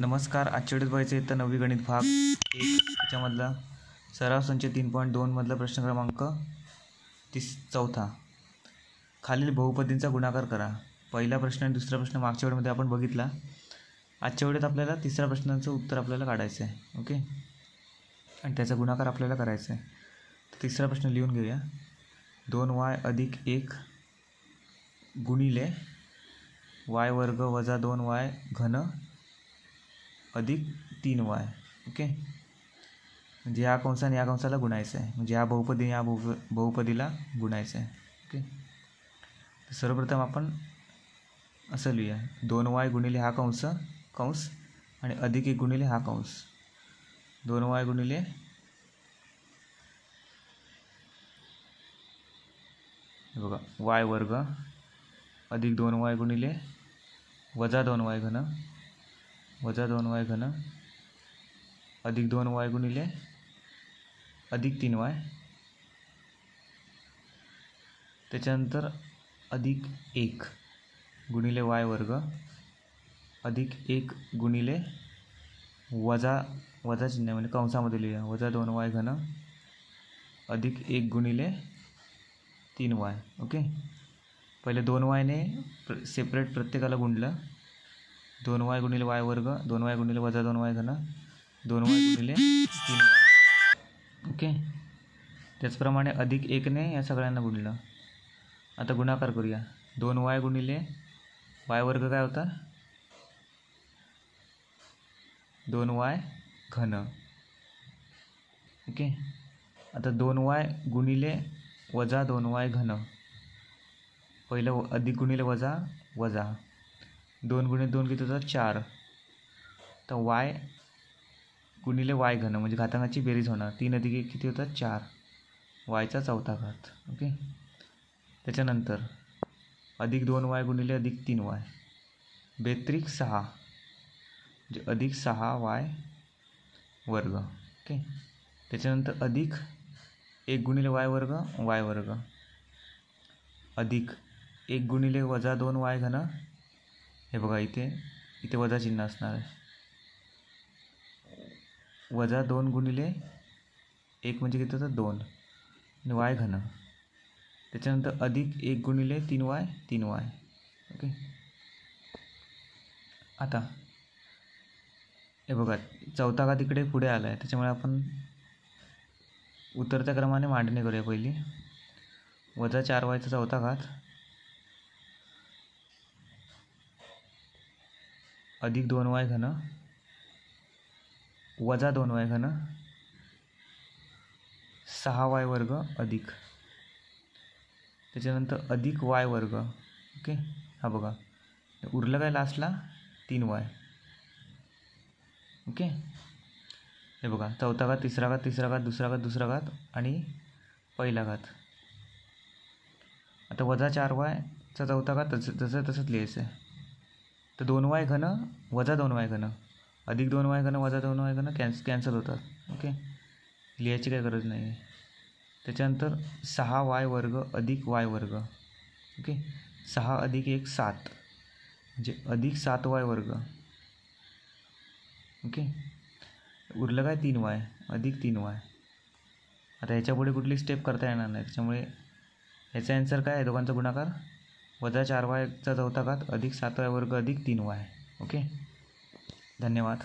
नमस्कार. आजच्या व्हिडिओत बघायचं आहे तर 9वी गणित भाग 1 त्याच्यामधला सराव संच 3.2 मधला प्रश्न क्रमांक 4. खालील बहुपदींचा गुणाकार करा. पहिला प्रश्न आणि दुसरा प्रश्न मागच्या व्हिडिओमध्ये आपण बघितला. आजच्या व्हिडिओत आपल्याला तिसऱ्या प्रश्नाचं उत्तर आपल्याला काढायचं आहे. ओके, आणि त्याचा गुणाकार आपल्याला करायचा आहे. तर तिसरा प्रश्न लिहून घेऊया. 2y अधिक 1 गुणिले y वर्ग वजा 2y घन अधिक 3y. ओके, म्हणजे या कंसाने या कंसाला गुणायचं आहे, म्हणजे या बहुपदी या बहुपदीला गुणायचं आहे. ओके, तर सर्वप्रथम आपण असं लिहूया. 2y गुणिले हा कंस आणि अधिक 1 गुणिले हा कंस. 2y गुणिले हे बघा y वर्ग अधिक 2y गुणिले वजा 2y घन वजा 2y घन अधिक 2y गुणिले अधिक 3y. त्याच्यानंतर अधिक 1 गुणिले y वर्ग अधिक 1 गुणिले वजा चिन्ह म्हणजे कंसामध्ये लिहूया वजा 2y घन अधिक 1 गुणिले 3y. ओके, पहिले 2y ने सेपरेट प्रत्येकाला गुणलं. 2y गुणिले y वर्ग 2y गुणिले वजा 2y घन 2y गुणिले 3y. ओके, त्याचप्रमाणे अधिक 1 ने या सगळ्यांना गुणलं. आता गुणाकार करूया. 2y गुणिले y वर्ग काय होता 2y घन. ओके, आता 2y गुणिले वजा 2y घन. पहिलं अधिक गुणिले वजा 2 गुणिले 2 किती होतात 4. तर y गुणिले y घन म्हणजे घातांकाची बेरीज होणार. 3 अधिक 1 किती होतात 4 y चा चौथा घात. ओके, त्याच्यानंतर अधिक 2y गुणिले अधिक 3y बेत्रिक 6 म्हणजे अधिक 6y वर्ग. ओके, त्याच्यानंतर अधिक 1 गुणिले y वर्ग अधिक 1 गुणिले वजा 2y घन. हे बघा इथे वजा चिन्ह असणार आहे. वजा 2 गुणिले 1 म्हणजे किती होतं 2 आणि y घन. त्याच्यानंतर अधिक 1 गुणिले 3y. ओके, आता हे बघा चौथा घात इकडे पुढे आला आहे, त्याच्यामुळे आपण उतरत्या क्रमाने मांडणी करूया. पहिली वजा 4y चा चौथा घात अधिक 2y घन वजा 2y घन 6y वर्ग अधिक त्याच्यानंतर अधिक y वर्ग. ओके, हा बघा उरलं काय लास्टला 3y. ओके, हे बघा चौथा घात तिसरा घात दुसरा घात आणि पहिला घात. आता वजा 4y चा चौथा घात तसंच लिहायचं आहे. तर 2y घन वजा 2y घन अधिक 2y घन वजा 2y घन कॅन्सल होतात. ओके, लिहायची काही गरज नाही आहे. त्याच्यानंतर 6y वर्ग अधिक y वर्ग. ओके, 6 अधिक 1 7 म्हणजे अधिक 7y वर्ग. ओके, उरलं काय 3y अधिक 3y. आता ह्याच्यापुढे कुठली स्टेप करता येणार नाही, त्याच्यामुळे ह्याचा आन्सर काय आहे दोघांचा गुणाकार वजा 4y चा चौथा घात अधिक 7y वर्ग अधिक 3y. ओके, धन्यवाद.